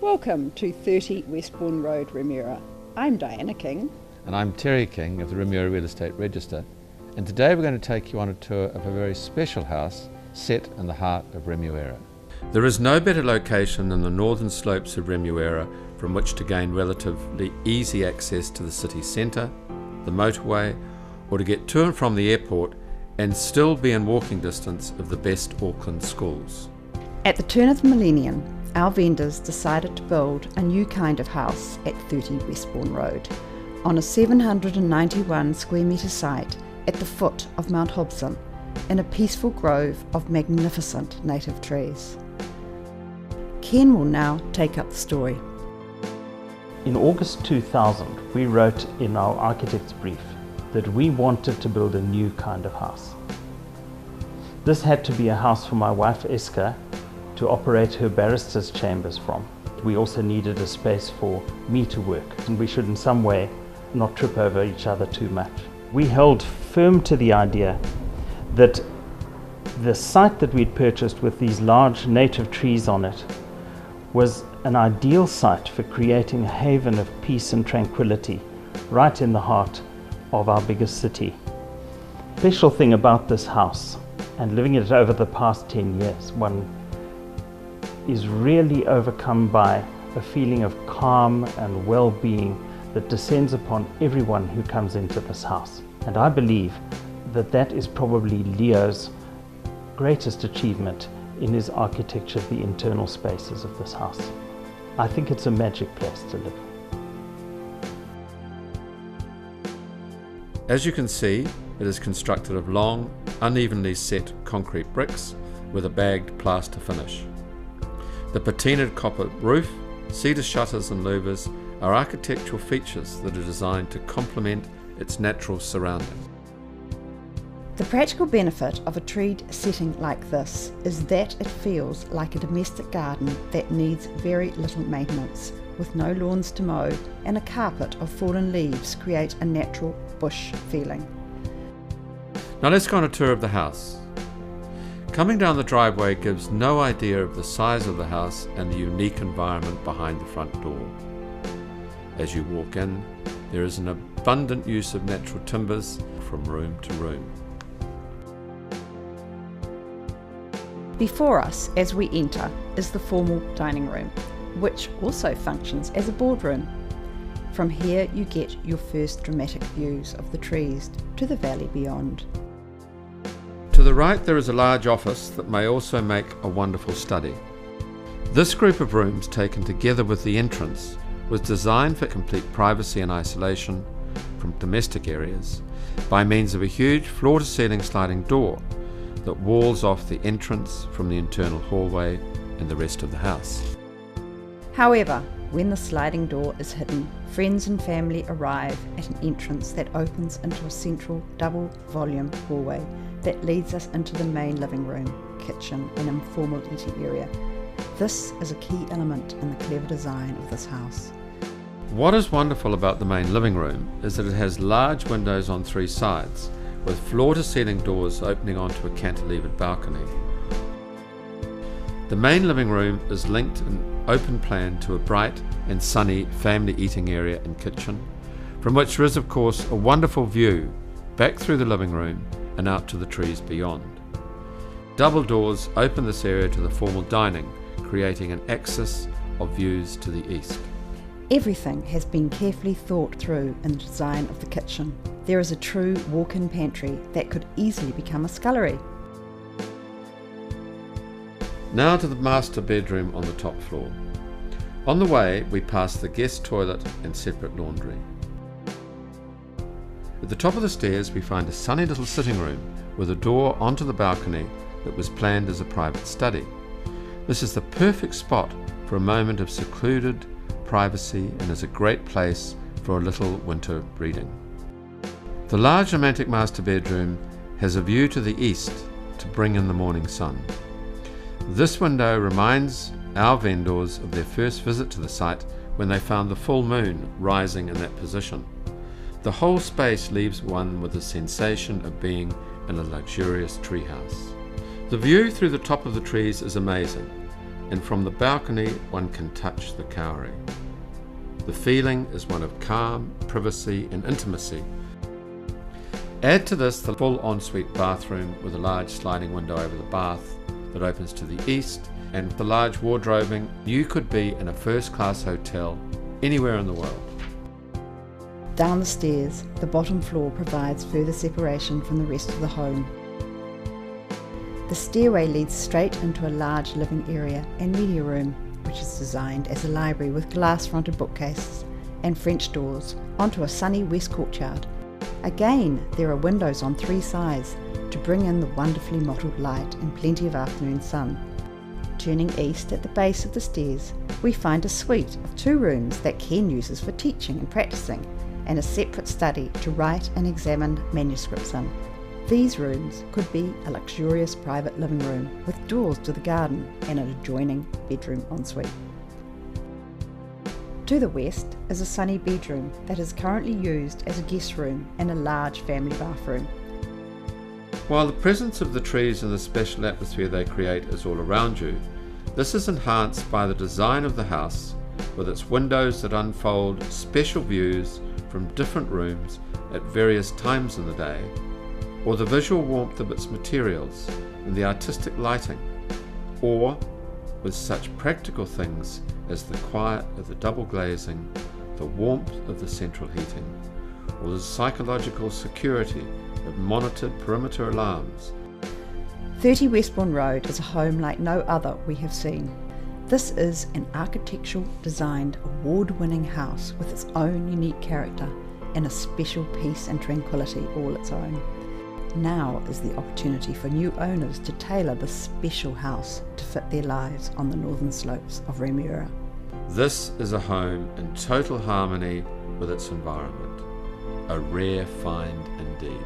Welcome to 30 Westbourne Road, Remuera. I'm Diana King. And I'm Terry King of the Remuera Real Estate Register. And today we're going to take you on a tour of a very special house set in the heart of Remuera. There is no better location than the northern slopes of Remuera from which to gain relatively easy access to the city centre, the motorway, or to get to and from the airport and still be in walking distance of the best Auckland schools. At the turn of the millennium, our vendors decided to build a new kind of house at 30 Westbourne Road, on a 791 square metre site at the foot of Mount Hobson, in a peaceful grove of magnificent native trees. Ken will now take up the story. In August 2000, we wrote in our architect's brief that we wanted to build a new kind of house. This had to be a house for my wife Eska to operate her barrister's chambers from. We also needed a space for me to work, and we should in some way not trip over each other too much. We held firm to the idea that the site that we'd purchased with these large native trees on it was an ideal site for creating a haven of peace and tranquility right in the heart of our biggest city. The special thing about this house, and living in it over the past 10 years, one is really overcome by a feeling of calm and well-being that descends upon everyone who comes into this house. And I believe that that is probably Leo's greatest achievement in his architecture of the internal spaces of this house. I think it's a magic place to live. As you can see, it is constructed of long, unevenly set concrete bricks with a bagged plaster finish. The patinaed copper roof, cedar shutters and louvers are architectural features that are designed to complement its natural surrounding. The practical benefit of a treed setting like this is that it feels like a domestic garden that needs very little maintenance, with no lawns to mow, and a carpet of fallen leaves create a natural bush feeling. Now let's go on a tour of the house. Coming down the driveway gives no idea of the size of the house and the unique environment behind the front door. As you walk in, there is an abundant use of natural timbers from room to room. Before us, as we enter, is the formal dining room, which also functions as a boardroom. From here you get your first dramatic views of the trees to the valley beyond. To the right there is a large office that may also make a wonderful study. This group of rooms, taken together with the entrance, was designed for complete privacy and isolation from domestic areas by means of a huge floor-to-ceiling sliding door that walls off the entrance from the internal hallway and the rest of the house. However, when the sliding door is hidden, friends and family arrive at an entrance that opens into a central double-volume hallway that leads us into the main living room, kitchen and informal eating area. This is a key element in the clever design of this house. What is wonderful about the main living room is that it has large windows on three sides, with floor-to-ceiling doors opening onto a cantilevered balcony. The main living room is linked in open plan to a bright and sunny family eating area and kitchen, from which there is of course a wonderful view back through the living room and out to the trees beyond. Double doors open this area to the formal dining, creating an axis of views to the east. Everything has been carefully thought through in the design of the kitchen. There is a true walk-in pantry that could easily become a scullery. Now to the master bedroom on the top floor. On the way we pass the guest toilet and separate laundry. At the top of the stairs we find a sunny little sitting room with a door onto the balcony that was planned as a private study. This is the perfect spot for a moment of secluded privacy and is a great place for a little winter reading. The large romantic master bedroom has a view to the east to bring in the morning sun. This window reminds our vendors of their first visit to the site when they found the full moon rising in that position. The whole space leaves one with the sensation of being in a luxurious treehouse. The view through the top of the trees is amazing. and from the balcony one can touch the Kauri. The feeling is one of calm, privacy and intimacy. Add to this the full ensuite bathroom with a large sliding window over the bath that opens to the east, and the large wardrobing. You could be in a first-class hotel anywhere in the world. Down the stairs, the bottom floor provides further separation from the rest of the home. The stairway leads straight into a large living area and media room, which is designed as a library with glass-fronted bookcases and French doors onto a sunny west courtyard. Again, there are windows on 3 sides to bring in the wonderfully mottled light and plenty of afternoon sun. Turning east at the base of the stairs, we find a suite of 2 rooms that Ken uses for teaching and practicing, and a separate study to write and examine manuscripts in. These rooms could be a luxurious private living room with doors to the garden and an adjoining bedroom ensuite. To the west is a sunny bedroom that is currently used as a guest room and a large family bathroom. While the presence of the trees and the special atmosphere they create is all around you, this is enhanced by the design of the house, with its windows that unfold special views from different rooms at various times in the day, or the visual warmth of its materials and the artistic lighting, or with such practical things as the quiet of the double glazing, the warmth of the central heating, or the psychological security of monitored perimeter alarms. 30 Westbourne Road is a home like no other we have seen. This is an architectural designed award-winning house with its own unique character and a special peace and tranquility all its own. Now is the opportunity for new owners to tailor this special house to fit their lives on the northern slopes of Remuera. This is a home in total harmony with its environment, a rare find indeed.